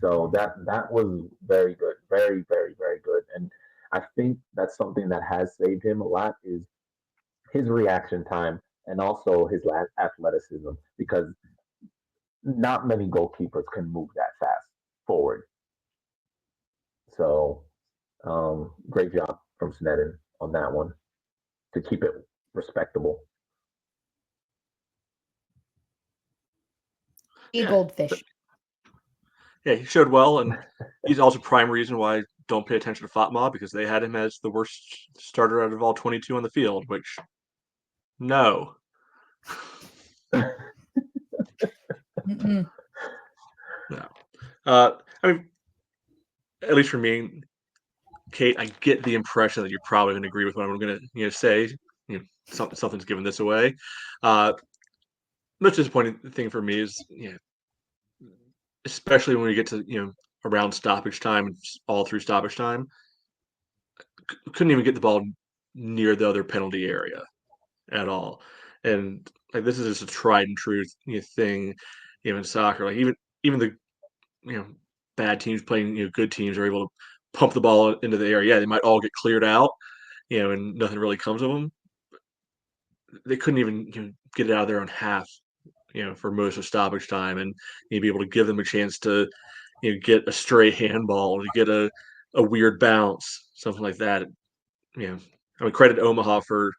So that was very good, very, very, very good. And I think that's something that has saved him a lot is his reaction time and also his athleticism, because not many goalkeepers can move that fast forward. So great job from Sneddon on that one to keep it respectable. Goldfish. Yeah, he showed well, and he's also prime reason why I don't pay attention to FOTMOB, because they had him as the worst starter out of all 22 on the field, which, no. Mm-mm. No. At least for me, Kate, I get the impression that you're probably going to agree with what I'm going to say. something's giving this away. Most disappointing thing for me is, especially when we get to around stoppage time, all through stoppage time, couldn't even get the ball near the other penalty area at all. And like this is just a tried and true thing, in soccer. Like even the you know bad teams playing good teams are able to pump the ball into the air. Yeah, they might all get cleared out, and nothing really comes of them. They couldn't even get it out of their own half, for most of stoppage time, and you'd be able to give them a chance to get a stray handball, to get a weird bounce, something like that. I mean, credit Omaha for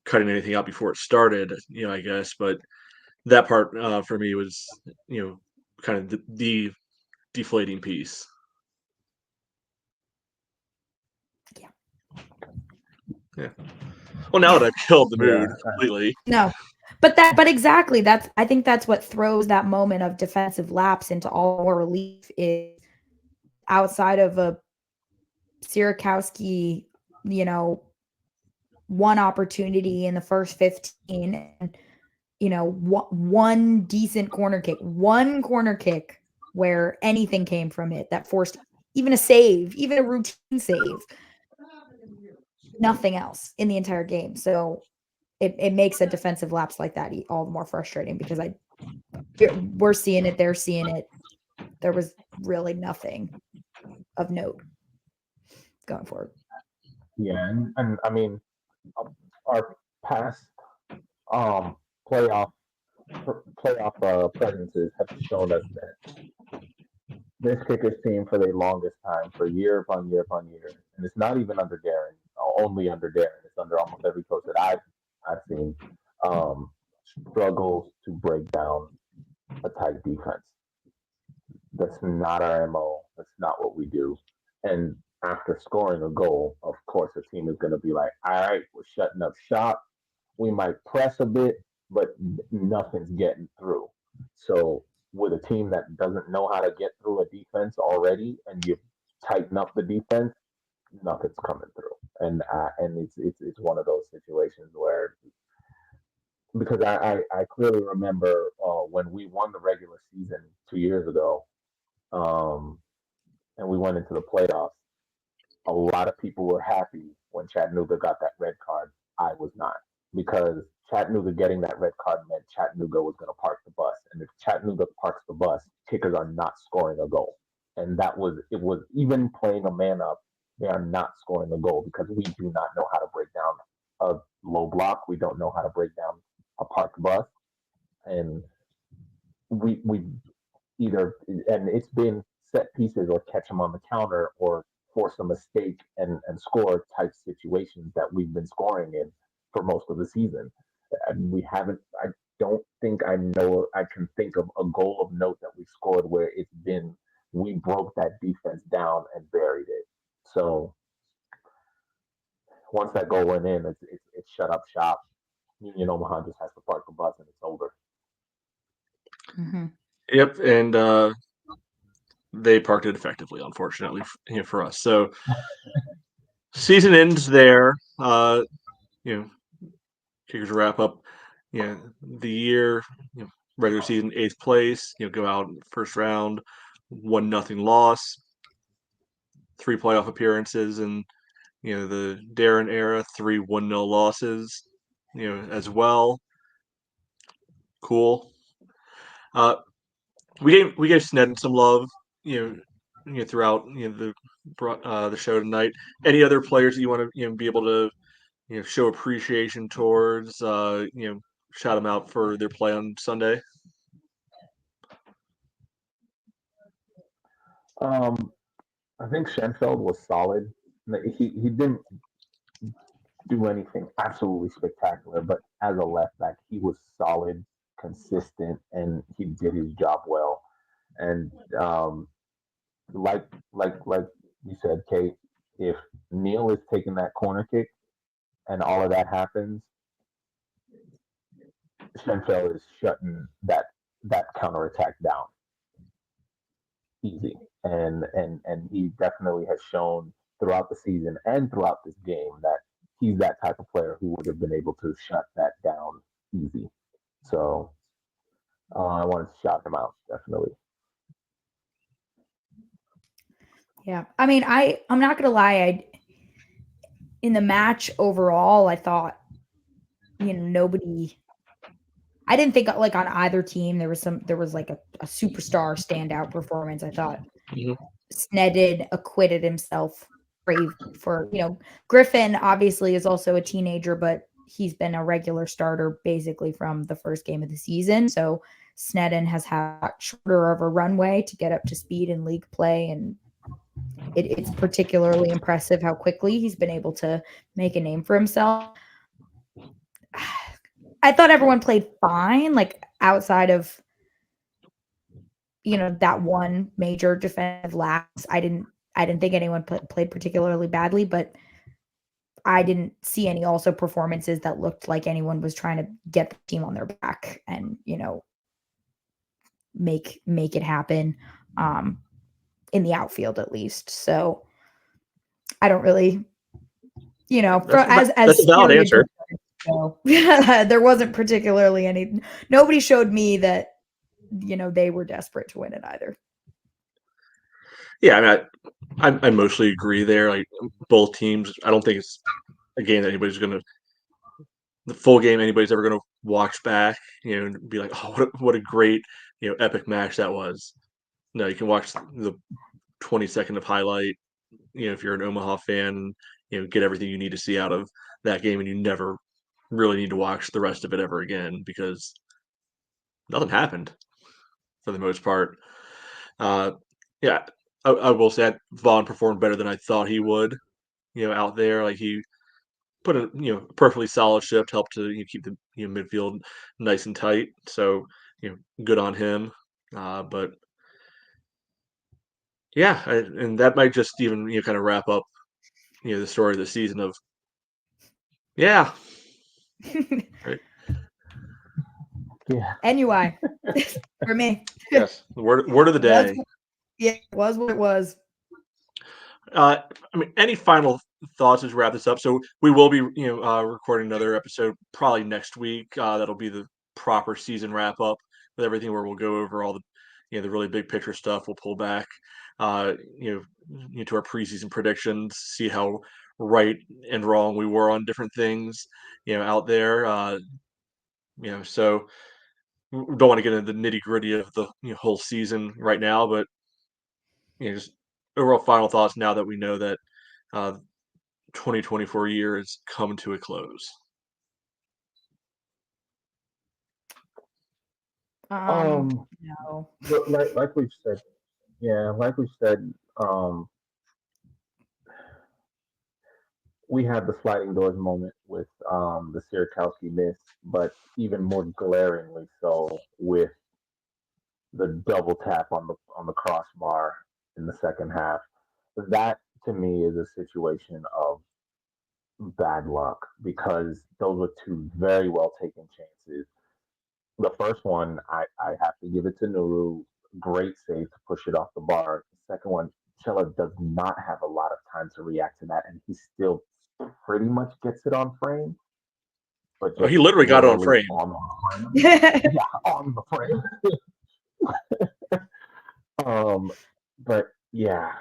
cutting anything out before it started, I guess, but that part for me was kind of the deflating piece. Yeah. Yeah. Well, now that I've killed the mood completely. No. But exactly, I think that's what throws that moment of defensive lapse into all more relief is outside of a Sierakowski, one opportunity in the first 15 and one decent corner kick where anything came from it that forced even a save, even a routine save. Nothing else in the entire game. So it makes a defensive lapse like that all the more frustrating because we're seeing it, they're seeing it. There was really nothing of note going forward. Yeah, and I mean, our past playoff presences have shown us that this Kickers team for the longest time, for year upon year upon year, and it's not even under Darren, only under Darren. It's under almost every coach that I've seen. Struggles to break down a tight defense. That's not our MO. That's not what we do. And after scoring a goal, of course, the team is going to be like, all right, we're shutting up shop. We might press a bit, but nothing's getting through. So with a team that doesn't know how to get through a defense already, and you tighten up the defense, nothing's coming through. And it's one of those situations where because I clearly remember when we won the regular season 2 years ago, and we went into the playoffs. A lot of people were happy when Chattanooga got that red card. I was not because Chattanooga getting that red card meant Chattanooga was going to park the bus, and if Chattanooga parks the bus, Kickers are not scoring a goal, and it was even playing a man up. They are not scoring a goal because we do not know how to break down a low block. We don't know how to break down a parked bus, and we either and it's been set pieces or catch them on the counter or force a mistake and score type situations that we've been scoring in for most of the season. And we haven't. I don't think I know. I can think of a goal of note that we scored where it's been we broke that defense down and buried it. So once that goal went in, it's shut up shop. Union Omaha just has to park the bus and it's over. Mm-hmm. Yep, and they parked it effectively, unfortunately, for us. So season ends there. Kickers wrap up, the year, regular season 8th place. Go out first round, 1-0 loss, 3 playoff appearances, and the Darren era, 3 1-0 losses, as well. Cool. We gave Sneddon some love, throughout the show tonight. Any other players that you want to be able to show appreciation towards? Shout them out for their play on Sunday. I think Schenfeld was solid. He didn't do anything absolutely spectacular, but as a left back, he was solid, consistent, and he did his job well. And like you said, Kate, if Neil is taking that corner kick and all of that happens, Schenfeld is shutting that counterattack down easy. And he definitely has shown throughout the season and throughout this game that he's that type of player who would have been able to shut that down easy. So I wanted to shout him out, definitely. Yeah. I mean, I'm not gonna lie, in the match overall, I thought, nobody, I didn't think like on either team there was like a superstar standout performance. I thought Mhm. Sneddon acquitted himself brave for, Griffin obviously is also a teenager, but he's been a regular starter basically from the first game of the season. So Sneddon has had shorter of a runway to get up to speed in league play, and it's particularly impressive how quickly he's been able to make a name for himself. I thought everyone played fine, like outside of that one major defensive lapse. I didn't think anyone played particularly badly, but I didn't see any also performances that looked like anyone was trying to get the team on their back and make it happen in the outfield at least. So I don't really, That's as a valid answer. So there wasn't particularly any. Nobody showed me that they were desperate to win it either. Yeah, I mean, I mostly agree there. Like both teams, I don't think it's a game that anybody's going to the full game anybody's ever going to watch back, and be like, oh, what a great, epic match that was. No, you can watch the 20-second of highlight. If you're an Omaha fan, get everything you need to see out of that game, and you never really need to watch the rest of it ever again because nothing happened for the most part. Yeah, I will say that Vaughn performed better than I thought he would. Out there, like he put a perfectly solid shift, helped to keep the midfield nice and tight. So good on him. But yeah, and that might just even kind of wrap up the story of the season of yeah. Right. Yeah. NUI for me. Yes. The word of the day. It was what it was. I mean, any final thoughts as we wrap this up? So we will be, recording another episode probably next week. That'll be the proper season wrap up with everything, where we'll go over all the, the really big picture stuff. We'll pull back, to our preseason predictions, see how right and wrong we were on different things, out there. So we don't want to get into the nitty gritty of the whole season right now, but just overall final thoughts now that we know that 2024 year is coming to a close. No. But like we've said, like we said, we had the sliding doors moment with the Sierkowski miss, but even more glaringly so with the double tap on the crossbar in the second half. That to me is a situation of bad luck because those were two very well taken chances. The first one, I have to give it to Nuru. Great save to push it off the bar. The second one, Chella does not have a lot of time to react to that, and he still pretty much gets it on frame. But He literally got it on frame. On the frame. Yeah, on the frame. But yeah,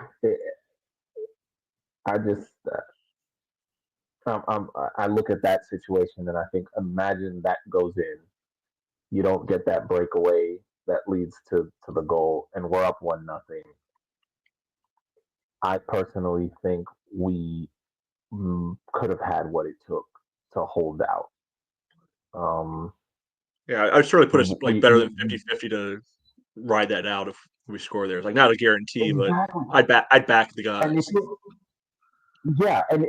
I just I look at that situation and I think, imagine that goes in, you don't get that breakaway that leads to the goal, and we're up 1-0. I personally think we could have had what it took to hold out. Yeah, I'd certainly put us like better than 50-50 to ride that out if we score there. It's like not a guarantee, exactly. but I'd back the guys. And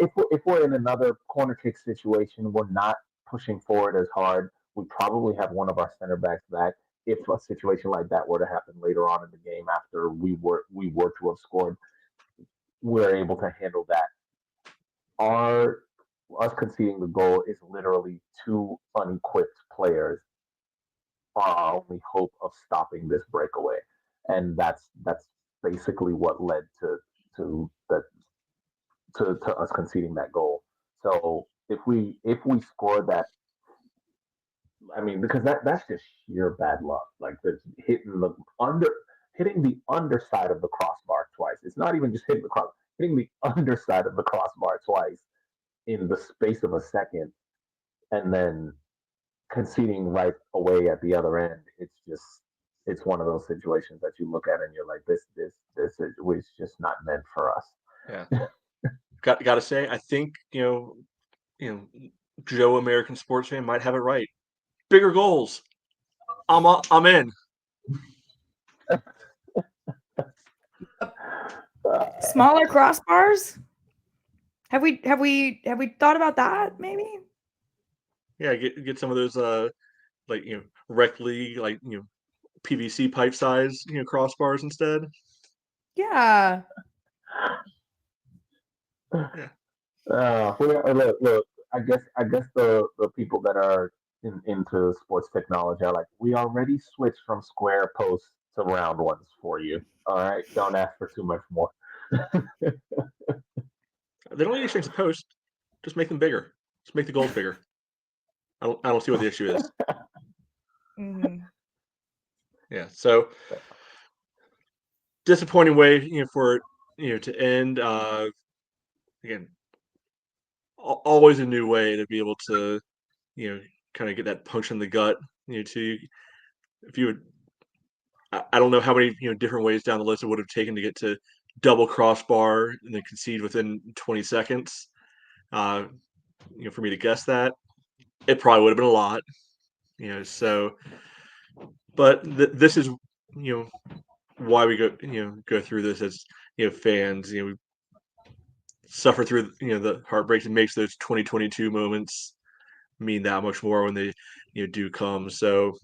if we're in another corner kick situation, we're not pushing forward as hard. We probably have one of our center backs back. If a situation like that were to happen later on in the game after we were to have scored, we're able to handle that. Us conceding the goal is literally two unequipped players, our only hope of stopping this breakaway, and that's basically what led to us conceding that goal. So if we score that, I mean, because that's just sheer bad luck. Like hitting the underside of the crossbar twice. It's not even just hitting the underside of the crossbar twice in the space of a second, and then conceding right away at the other end. It's one of those situations that you look at and you're like, this was just not meant for us. Yeah. Got to say, I think Joe American sports fan might have it right. Bigger goals. I'm in. Smaller crossbars? Have we thought about that maybe? Yeah, get some of those rec league PVC pipe size crossbars instead. Yeah. Yeah. Look. I guess the people that are into sports technology are like, we already switched from square posts to round ones for you. All right, don't ask for too much more. They don't need to change the post. Just make them bigger. Just make the goals bigger. I don't see what the issue is. Mm-hmm. Yeah. So disappointing way for it to end. Again, always a new way to be able to kind of get that punch in the gut. If you would, I don't know how many different ways down the list it would have taken to get to double crossbar and then concede within 20 seconds. For me to guess that, it probably would have been a lot. So, but this is why we go through this as fans. We suffer through the heartbreaks and makes those 2022 moments mean that much more when they do come. So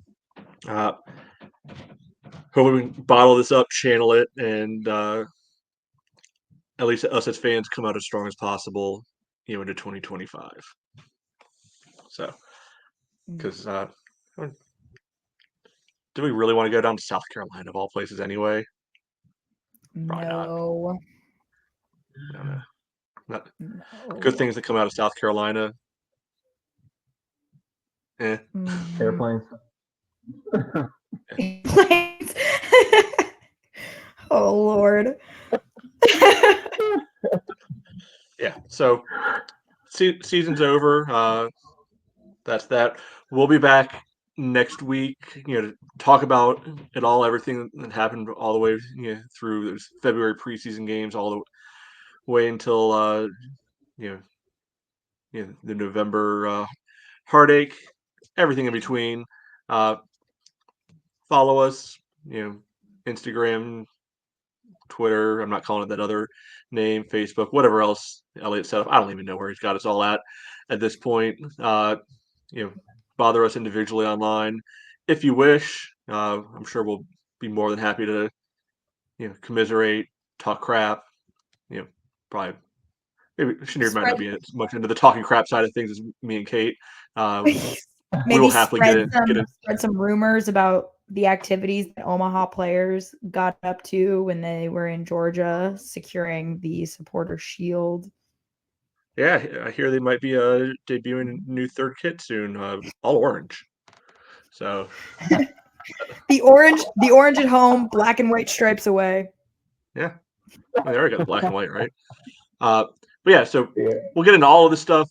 hopefully we can bottle this up, channel it, and at least us as fans come out as strong as possible into 2025. So because do we really want to go down to South Carolina of all places anyway? Probably No. Not No. good things that come out of South Carolina. Airplanes. Airplanes. Oh Lord. Yeah. So season's over. That's that. We'll be back next week, to talk about it all, everything that happened all the way through those February preseason games, all the way until the November heartache, everything in between. Follow us, Instagram, Twitter. I'm not calling it that other name, Facebook, whatever else Elliot set up. I don't even know where he's got us all at this point. Bother us individually online if you wish. I'm sure we'll be more than happy to commiserate, talk crap. Probably maybe Chenier might not be as much into the talking crap side of things as me and Kate. We will happily get in. Spread some rumors about the activities that Omaha players got up to when they were in Georgia securing the supporter shield. Yeah, I hear they might be debuting a new third kit soon, all orange. So the orange at home, black and white stripes away. Yeah, there we go, the black and white, right? But yeah, so we'll get into all of this stuff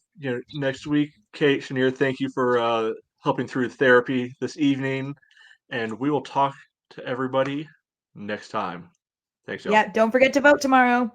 next week. Kate, Chenier, thank you for helping through therapy this evening, and we will talk to everybody next time. Thanks, y'all. Yeah, don't forget to vote tomorrow.